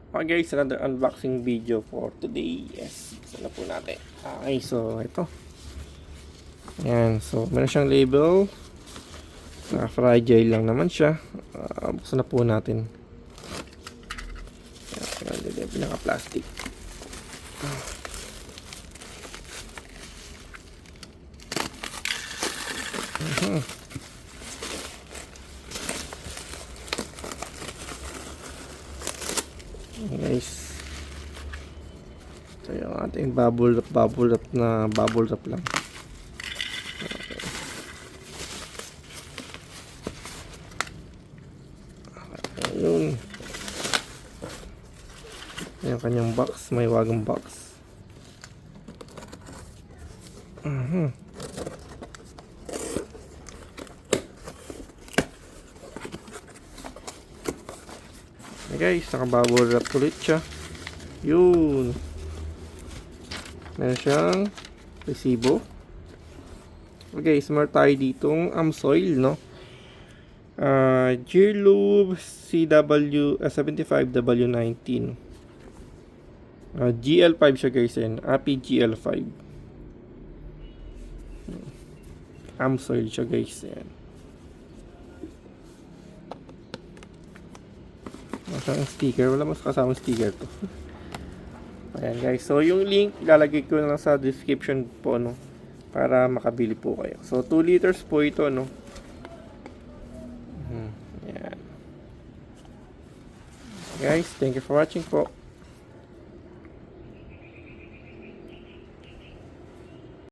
Okay guys, another unboxing video for today. Yes, buksan na po natin. Okay, so ito. Ayan, so meron siyang label. Fragile lang naman siya. Buksan na po natin. Ayan, pinaka-plastic. Guys, ito yung ating bubble wrap na bubble wrap lang. Okay. Ayun, yung kanyang box, may wagang box. Okay guys, naka-bubble wrap ulit siya. Yun. Meron siyang resibo. Okay, smart tayo ditong Amsoil, no? Gearlube CW 75W19. GL5 siya guys, yan. API GL5. Amsoil siya guys, yan. Masang sticker, wala mas kasama sticker to. Ayan guys, so yung link ilalagay ko na lang sa description po, no, para makabili po kayo. So 2 liters po ito, no. Ayan. Guys, thank you for watching po.